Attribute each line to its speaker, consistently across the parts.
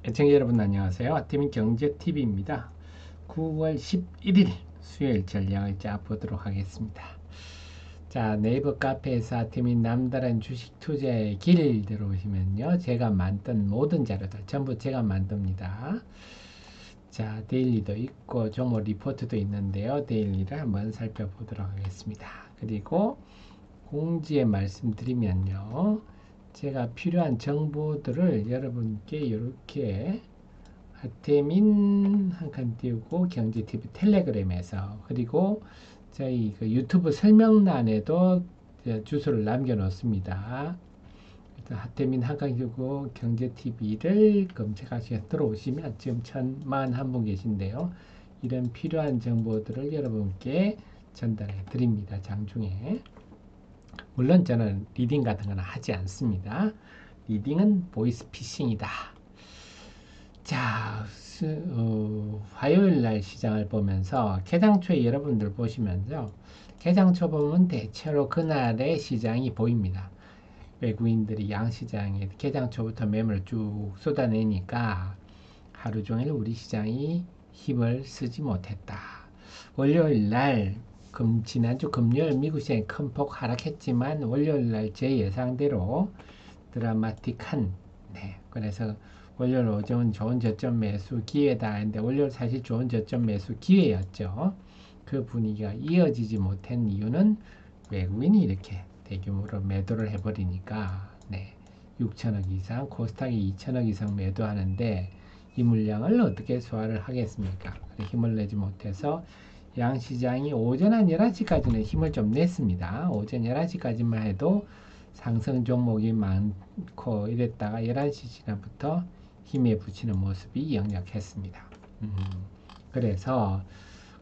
Speaker 1: 애청자 여러분 안녕하세요. 아태민 경제TV입니다. 9월 11일 수요일 전략을 짜보도록 하겠습니다. 자, 네이버 카페에서 아태민 남다른 주식 투자의 길 들어오시면요. 제가 만든 모든 자료들 전부 제가 만듭니다. 자, 데일리도 있고 종목 리포트도 있는데요. 데일리를 한번 살펴보도록 하겠습니다. 그리고 공지에 말씀드리면요. 제가 필요한 정보들을 여러분께 이렇게 아태민 한 칸 띄우고 경제TV 텔레그램에서 그리고 저희 그 유튜브 설명란에도 주소를 남겨놓습니다. 하태민 한 칸 띄우고 경제TV를 검색하셔서 들어오시면 지금 1001분 계신데요. 이런 필요한 정보들을 여러분께 전달해 드립니다. 장중에. 물론 저는 리딩 같은 건 하지 않습니다. 리딩은 보이스피싱이다. 자, 화요일 날 시장을 보면서 개장초에 여러분들 보시면서 개장초 보면 대체로 그날의 시장이 보입니다. 외국인들이 양시장에 개장초부터 매물을 쭉 쏟아내니까 하루 종일 우리 시장이 힘을 쓰지 못했다. 월요일 날 지난주 금요일 미국 시장이 큰 폭 하락했지만 월요일 날 제 예상대로 드라마틱한 그래서 월요일 오전 좋은 저점 매수 기회다 했는데 월요일 사실 좋은 저점 매수 기회였죠. 그 분위기가 이어지지 못한 이유는 외국인이 이렇게 대규모로 매도를 해버리니까 6천억 이상 코스닥이 2천억 이상 매도하는데 이 물량을 어떻게 소화를 하겠습니까? 힘을 내지 못해서 양시장이 오전 한 11시까지는 힘을 좀 냈습니다. 오전 11시까지만 해도 상승 종목이 많고 이랬다가 11시 지나부터 힘에 붙이는 모습이 역력했습니다. 그래서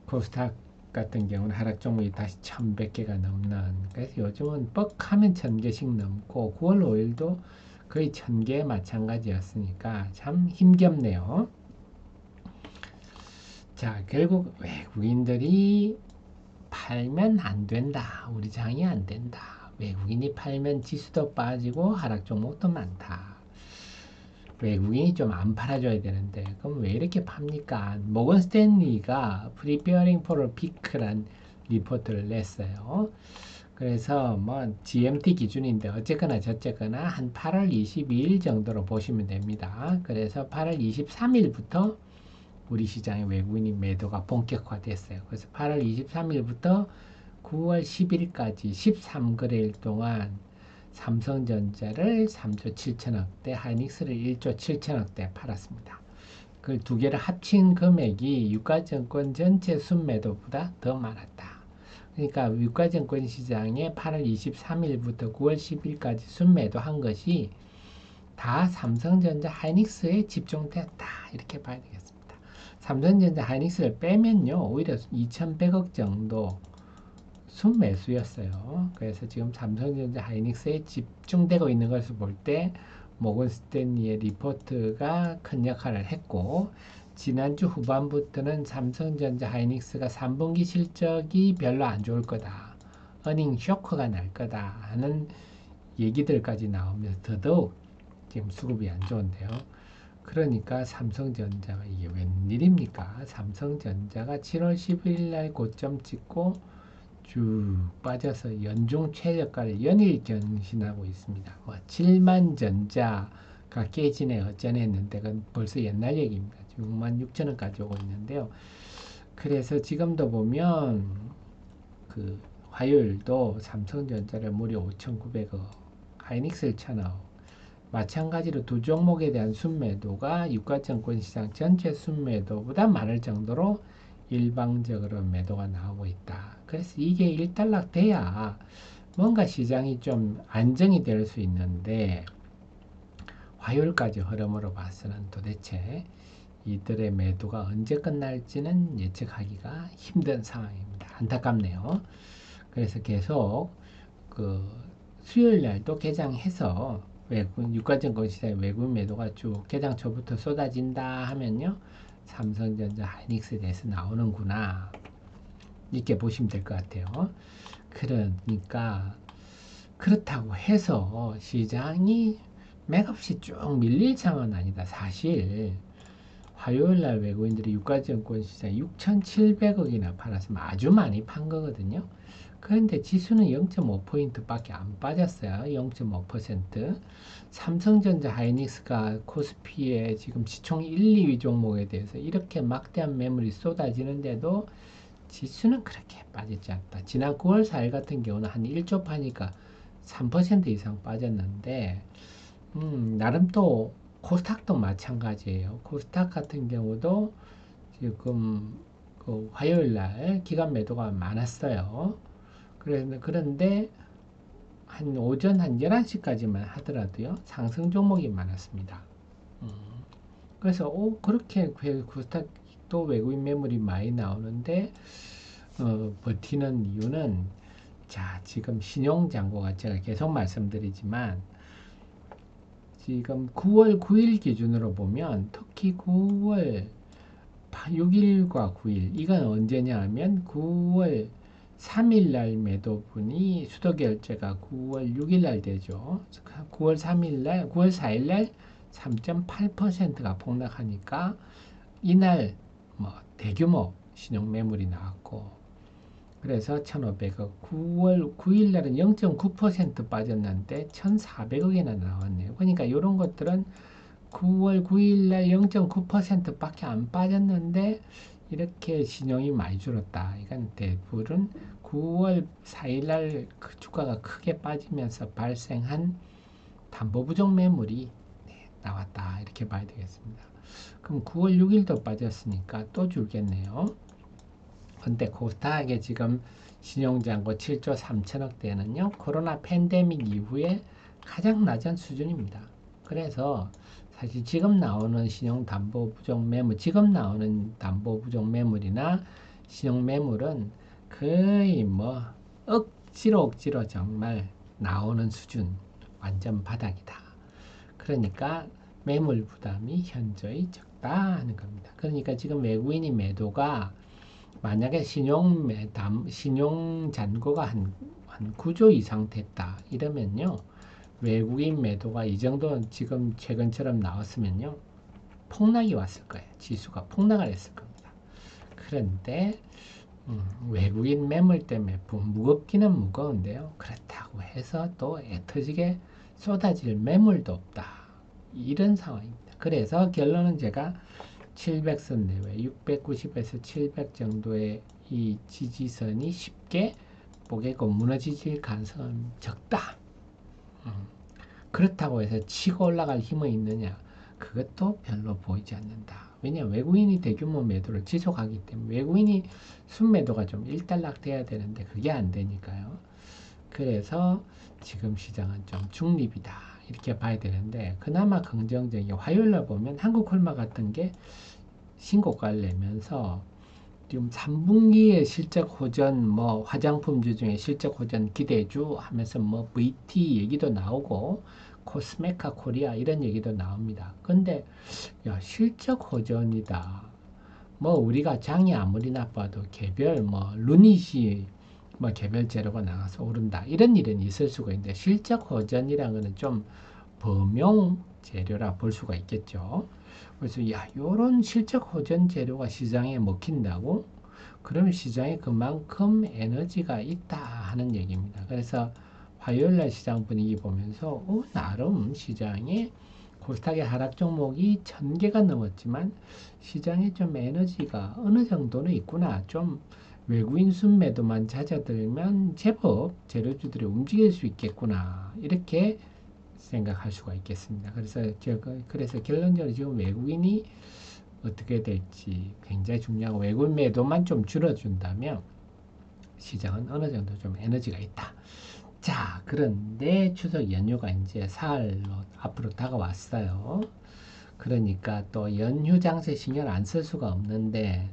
Speaker 1: 코스닥 같은 경우는 하락 종목이 다시 1100개가 넘는, 그래서 요즘은 뻑하면 1000개씩 넘고 9월 5일도 거의 1000개 마찬가지였으니까 참 힘겹네요. 자, 결국 외국인들이 팔면 안 된다. 우리 장이 안 된다. 외국인이 팔면 지수도 빠지고 하락 종목도 많다. 외국인이 좀 안 팔아줘야 되는데 그럼 왜 이렇게 팝니까? 모건 스탠리가 Preparing for a Peak란 리포트를 냈어요. 그래서 뭐 GMT 기준인데 어쨌거나 저쨌거나 한 8월 22일 정도로 보시면 됩니다. 그래서 8월 23일부터 우리 시장의 외국인이 매도가 본격화됐어요. 그래서 8월 23일부터 9월 10일까지 13거래일 동안 삼성전자를 3조 7천억대, 하이닉스를 1조 7천억대 팔았습니다. 그 두 개를 합친 금액이 유가증권 전체 순매도보다 더 많았다. 그러니까 유가증권 시장에 8월 23일부터 9월 10일까지 순매도 한 것이 다 삼성전자 하이닉스에 집중됐다. 이렇게 봐야 되겠습니다. 삼성전자 하이닉스를 빼면요, 오히려 2100억 정도 순매수였어요. 그래서 지금 삼성전자 하이닉스에 집중되고 있는 것을 볼 때 모건 스탠리의 리포트가 큰 역할을 했고, 지난주 후반부터는 삼성전자 하이닉스가 3분기 실적이 별로 안 좋을 거다, 어닝 쇼크가 날 거다 하는 얘기들까지 나오면서 더더욱 지금 수급이 안 좋은데요. 그러니까 삼성전자가 이게 웬일입니까? 삼성전자가 7월 11일 날 고점 찍고 쭉 빠져서 연중 최저가를 연일 경신하고 있습니다. 뭐 7만 전자가 깨지네 어쩌네 했는데 그건 벌써 옛날 얘기입니다. 지금 6만 6천 원까지 오고 있는데요. 그래서 지금도 보면 그 화요일도 삼성전자를 무려 5,900억, 하이닉스를 1,000억, 마찬가지로 두 종목에 대한 순매도가 유가증권 시장 전체 순매도보다 많을 정도로 일방적으로 매도가 나오고 있다. 그래서 이게 일단락 돼야 뭔가 시장이 좀 안정이 될 수 있는데, 화요일까지 흐름으로 봐서는 도대체 이들의 매도가 언제 끝날지는 예측하기가 힘든 상황입니다. 안타깝네요. 그래서 계속 그 수요일 날도 개장해서 유가증권 시장에 외국인 매도가 쭉 개장 초부터 쏟아진다 하면요, 삼성전자 하이닉스에 대해서 나오는구나, 이렇게 보시면 될 것 같아요. 그러니까 그렇다고 해서 시장이 맥없이 쭉 밀릴 상황은 아니다. 사실 화요일 날 외국인들이 유가증권 시장 6,700억이나 팔았으면 아주 많이 판 거거든요. 그런데 지수는 0.5포인트밖에 안 빠졌어요. 0.5%. 삼성전자 하이닉스가 코스피에 지금 시총 1, 2위 종목에 대해서 이렇게 막대한 매물이 쏟아지는데도 지수는 그렇게 빠지지 않다. 지난 9월 4일 같은 경우는 한 1조 파니까 3% 이상 빠졌는데, 나름 또 코스닥도 마찬가지예요. 코스닥 같은 경우도 지금 그 화요일 날 기간 매도가 많았어요. 그런데 한 오전 한 11시까지만 하더라도요. 상승 종목이 많았습니다. 음, 그래서 그렇게 코스닥도 외국인 매물이 많이 나오는데 버티는 이유는 자, 지금 신용잔고가 제가 계속 말씀드리지만 지금 9월 9일 기준으로 보면 특히 9월 6일과 9일 이건 언제냐 하면 9월 3일 날 매도분이 수도 결제가 9월 6일 날 되죠. 9월 3일 날, 9월 4일 날 3.8%가 폭락하니까 이날 뭐 대규모 신용 매물이 나왔고 그래서 1,500억, 9월 9일 날은 0.9% 빠졌는데 1,400억이나 나왔네요. 그러니까 이런 것들은 9월 9일 날 0.9%밖에 안 빠졌는데 이렇게 신용이 많이 줄었다. 이건 대부분 9월 4일 날 그 주가가 크게 빠지면서 발생한 담보부족 매물이 나왔다. 이렇게 봐야 되겠습니다. 그럼 9월 6일도 빠졌으니까 또 줄겠네요. 근데 코스닥에 지금 신용잔고 7조 3천억대는요, 코로나 팬데믹 이후에 가장 낮은 수준입니다. 그래서 사실 지금 나오는 신용담보부족 매물, 지금 나오는 담보부족 매물이나 신용매물은 거의 뭐 억지로 정말 나오는 수준, 완전 바닥이다. 그러니까 매물 부담이 현저히 적다 하는 겁니다. 그러니까 지금 외국인이 매도가 만약에 신용 잔고가 한 9조 이상 됐다. 이러면요. 외국인 매도가 이 정도 지금 최근처럼 나왔으면요. 폭락이 왔을 거예요. 지수가 폭락을 했을 겁니다. 그런데 외국인 매물 때문에 무겁기는 무거운데요. 그렇다고 해서 또 애터지게 쏟아질 매물도 없다. 이런 상황입니다. 그래서 결론은 제가 700선 내외 690에서 700 정도의 이 지지선이 쉽게 보게고 무너질 가능성은 적다. 그렇다고 해서 치고 올라갈 힘은 있느냐? 그것도 별로 보이지 않는다. 왜냐하면 외국인이 대규모 매도를 지속하기 때문에 외국인이 순매도가 좀 일단락 돼야 되는데 그게 안 되니까요. 그래서 지금 시장은 좀 중립이다. 이렇게 봐야 되는데 그나마 긍정적인 화요일날 보면 한국콜마 같은 게 신고가를 내면서 지금 3분기에 실적 호전, 뭐 화장품주 중에 실적 호전 기대주 하면서 뭐 VT 얘기도 나오고 코스메카 코리아 이런 얘기도 나옵니다. 근데 야, 실적 호전이다. 뭐 우리가 장이 아무리 나빠도 개별 뭐 루닛이 뭐 개별 재료가 나가서 오른다. 이런 일은 있을 수가 있는데 실적 호전이라는 거는 좀 범용 재료라 볼 수가 있겠죠. 그래서 야, 요런 실적 호전 재료가 시장에 먹힌다고? 그러면 시장에 그만큼 에너지가 있다 하는 얘기입니다. 그래서 화요일 날 시장 분위기 보면서 나름 시장에 코스닥의 하락 종목이 1,000개가 넘었지만 시장에 좀 에너지가 어느 정도는 있구나. 좀 외국인 순매도만 잦아들면 제법 재료주들이 움직일 수 있겠구나. 이렇게 생각할 수가 있겠습니다. 그래서 결론적으로 지금 외국인이 어떻게 될지 굉장히 중요하고 외국인 매도만 좀 줄어준다면 시장은 어느 정도 좀 에너지가 있다. 자, 그런데 추석 연휴가 이제 사흘로 앞으로 다가왔어요. 그러니까 또 연휴 장세 신경 안 쓸 수가 없는데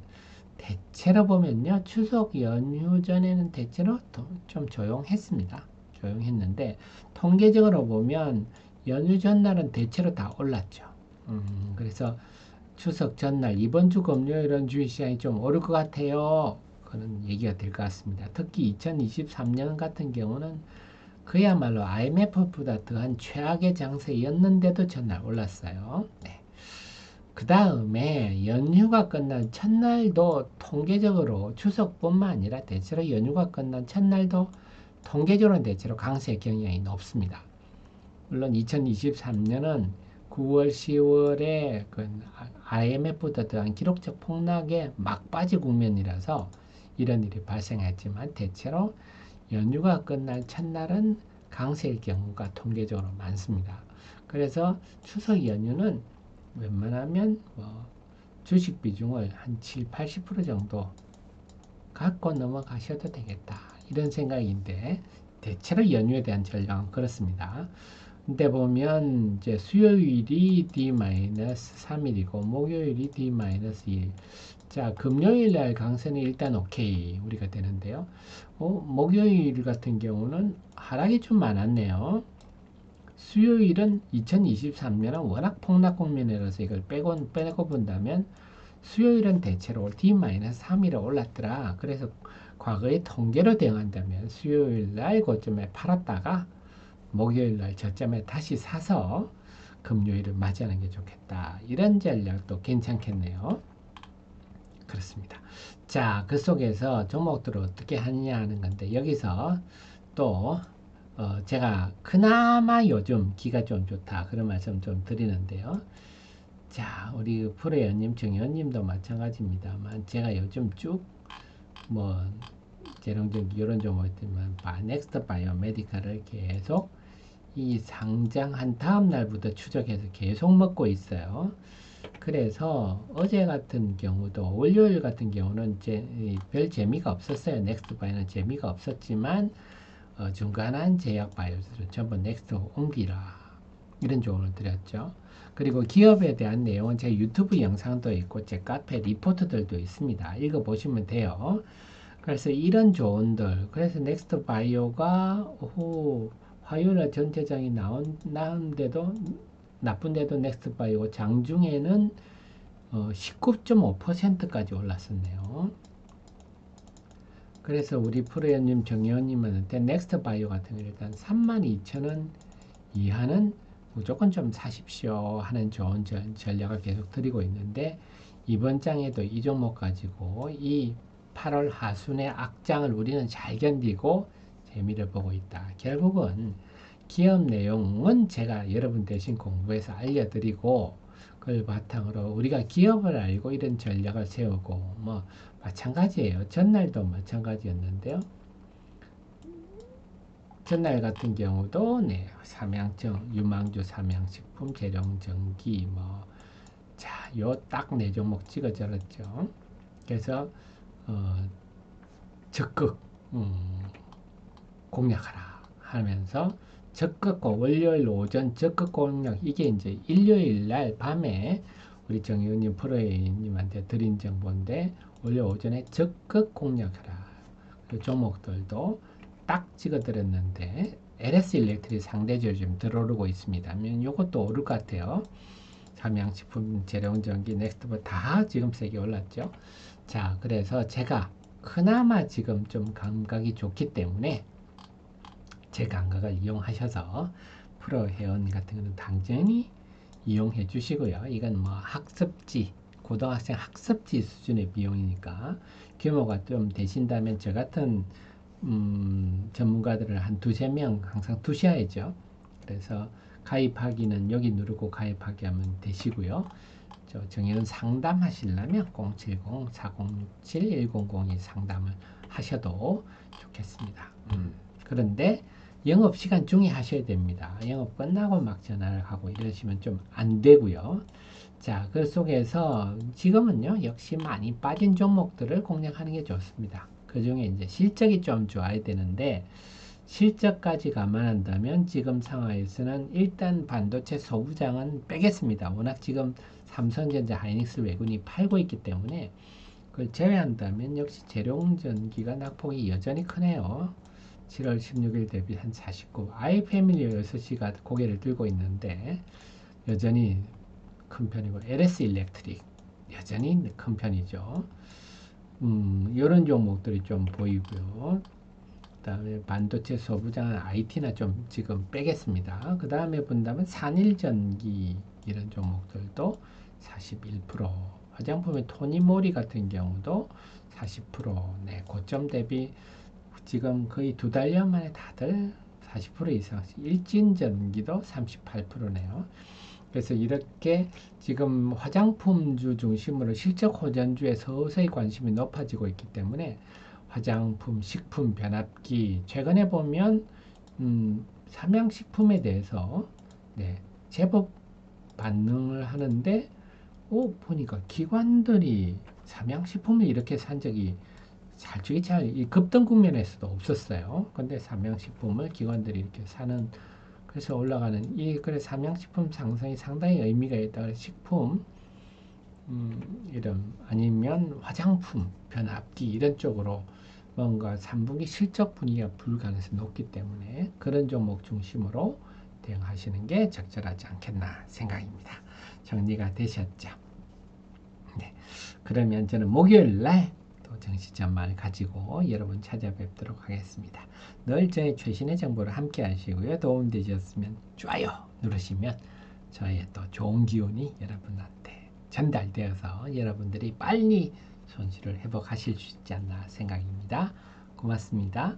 Speaker 1: 대체로 보면요. 추석 연휴 전에는 대체로 좀 조용했습니다. 조용했는데 통계적으로 보면 연휴 전날은 대체로 다 올랐죠. 그래서 추석 전날 이번 주 금요일은 주식시장이 좀 오를 것 같아요. 그런 얘기가 될 것 같습니다. 특히 2023년 같은 경우는 그야말로 IMF보다 더한 최악의 장세였는데도 전날 올랐어요. 네. 그 다음에 연휴가 끝난 첫날도 통계적으로 추석뿐만 아니라 대체로 연휴가 끝난 첫날도 통계적으로는 대체로 강세 경향이 높습니다. 물론 2023년은 9월, 10월에 그 IMF보다 더한 기록적 폭락의 막바지 국면이라서 이런 일이 발생했지만 대체로 연휴가 끝날 첫날은 강세일 경우가 통계적으로 많습니다. 그래서 추석 연휴는 웬만하면 주식 비중을 한 7, 80% 정도 갖고 넘어가셔도 되겠다. 이런 생각인데 대체로 연휴에 대한 전략은 그렇습니다. 근데 보면 이제 수요일이 D-3일이고 목요일이 D-1. 자, 금요일 날 강세는 일단 오케이 우리가 되는데요. 목요일 같은 경우는 하락이 좀 많았네요. 수요일은 2023년은 워낙 폭락 국면이라서 이걸 빼고 본다면 수요일은 대체로 D-3이라 올랐더라. 그래서 과거의 통계로 대응한다면 수요일 날 고점에 팔았다가 목요일 날 저점에 다시 사서 금요일을 맞이하는 게 좋겠다. 이런 전략도 괜찮겠네요. 그렇습니다. 자, 그 속에서 종목들을 어떻게 하느냐 하는 건데 여기서 또 제가 그나마 요즘 기가 좀 좋다 그런 말씀 좀 드리는데요. 자, 우리 프로연님, 정현님도 마찬가지입니다만 제가 요즘 쭉 뭐 재롱전기 이런 종목이지만 넥스트 바이오 메디칼을 계속 이 상장한 다음 날부터 추적해서 계속 먹고 있어요. 그래서 어제 같은 경우도 월요일 같은 경우는 별 재미가 없었어요. 넥스트 바이오는 재미가 없었지만 중간한 제약 바이오들은 전부 넥스트로 옮기라 이런 조언을 드렸죠. 그리고 기업에 대한 내용은 제 유튜브 영상도 있고 제 카페 리포트들도 있습니다. 읽어보시면 돼요. 그래서 이런 조언들 그래서 넥스트 바이오가 화요일에 전체장이 나온데도 나쁜데도 넥스트 바이오 장중에는 19.5%까지 올랐었네요. 그래서 우리 프로연님, 정혜원님한테 넥스트 바이오 같은 거 일단 32,000원 이하는 무조건 좀 사십시오 하는 좋은 전략을 계속 드리고 있는데 이번 장에도 이 종목 가지고 이 8월 하순의 악장을 우리는 잘 견디고 재미를 보고 있다. 결국은 기업 내용은 제가 여러분 대신 공부해서 알려드리고 그걸 바탕으로 우리가 기업을 알고 이런 전략을 세우고 뭐 마찬가지예요. 전날도 마찬가지였는데요. 전날 같은 경우도 네, 삼양정, 유망주 삼양식품, 재룡전기 자, 요 딱 네 종목 찍어졌죠. 그래서 적극 공략하라 하면서 적극 월요일 오전 적극 공략 이게 이제 일요일 날 밤에 우리 정의원님 프로님한테 드린 정보인데 월요일 오전에 적극 공략하라. 그 종목들도 딱 찍어드렸는데 LS 일렉트릭 상대적으로 좀 들어오르고 있습니다. 이것도 오를 것 같아요. 삼양식품, 재룡전기, 넥스트볼 다 지금 세게 올랐죠. 자, 그래서 제가 그나마 지금 좀 감각이 좋기 때문에 제 감각을 이용하셔서 프로 회원 같은 거는 당연히 이용해 주시고요. 이건 뭐 학습지, 고등학생 학습지 수준의 비용이니까 규모가 좀 되신다면 저 같은 전문가들을 한 두세 명 항상 두셔야죠. 그래서 가입하기는 여기 누르고 가입하기 하면 되시고요. 저 정의는 상담하시려면 070-407-1002 상담을 하셔도 좋겠습니다. 그런데 영업시간 중에 하셔야 됩니다. 영업 끝나고 막 전화를 하고 이러시면 좀 안 되고요. 자, 그 속에서 지금은요, 역시 많이 빠진 종목들을 공략하는 게 좋습니다. 그 중에 이제 실적이 좀 좋아야 되는데, 실적까지 감안한다면 지금 상황에서는 일단 반도체 소부장은 빼겠습니다. 워낙 지금 삼성전자, 하이닉스 외군이 팔고 있기 때문에 그걸 제외한다면 역시 재룡전기가 낙폭이 여전히 크네요. 7월 16일 대비 한 49. 아이패밀리 6시가 고개를 들고 있는데 여전히 큰 편이고 LS 일렉트릭 여전히 큰 편이죠. 이런 종목들이 좀 보이고요. 그다음에 반도체 소부장은 IT나 좀 지금 빼겠습니다. 그 다음에 본다면 산일전기 이런 종목들도 41%, 화장품의 토니모리 같은 경우도 40%, 네, 고점 대비 지금 거의 두 달여 만에 다들 40% 이상씩, 일진전기도 38%네요. 그래서 이렇게 지금 화장품주 중심으로 실적 호전주에 서서히 관심이 높아지고 있기 때문에 화장품, 식품, 변압기 최근에 보면 삼양식품에 대해서 네, 제법 반응을 하는데 보니까 기관들이 삼양식품을 이렇게 산 적이 솔직히 이 급등 국면에서도 없었어요. 근데 삼양식품을 기관들이 이렇게 사는, 그래서 올라가는 그래 삼양식품 상승이 상당히 의미가 있다. 식품 이런 아니면 화장품, 변압기 이런 쪽으로 뭔가 3분기 실적 분위기가 불 가능성이 높기 때문에 그런 종목 중심으로 대응하시는 게 적절하지 않겠나 생각입니다. 정리가 되셨죠? 네. 그러면 저는 목요일 날 또 정시전망을 가지고 여러분 찾아뵙도록 하겠습니다. 늘 저의 최신의 정보를 함께 하시고요. 도움되셨으면 좋아요 누르시면 저의 또 좋은 기운이 여러분한테 전달되어서 여러분들이 빨리 손실을 회복하실 수 있지 않나 생각입니다. 고맙습니다.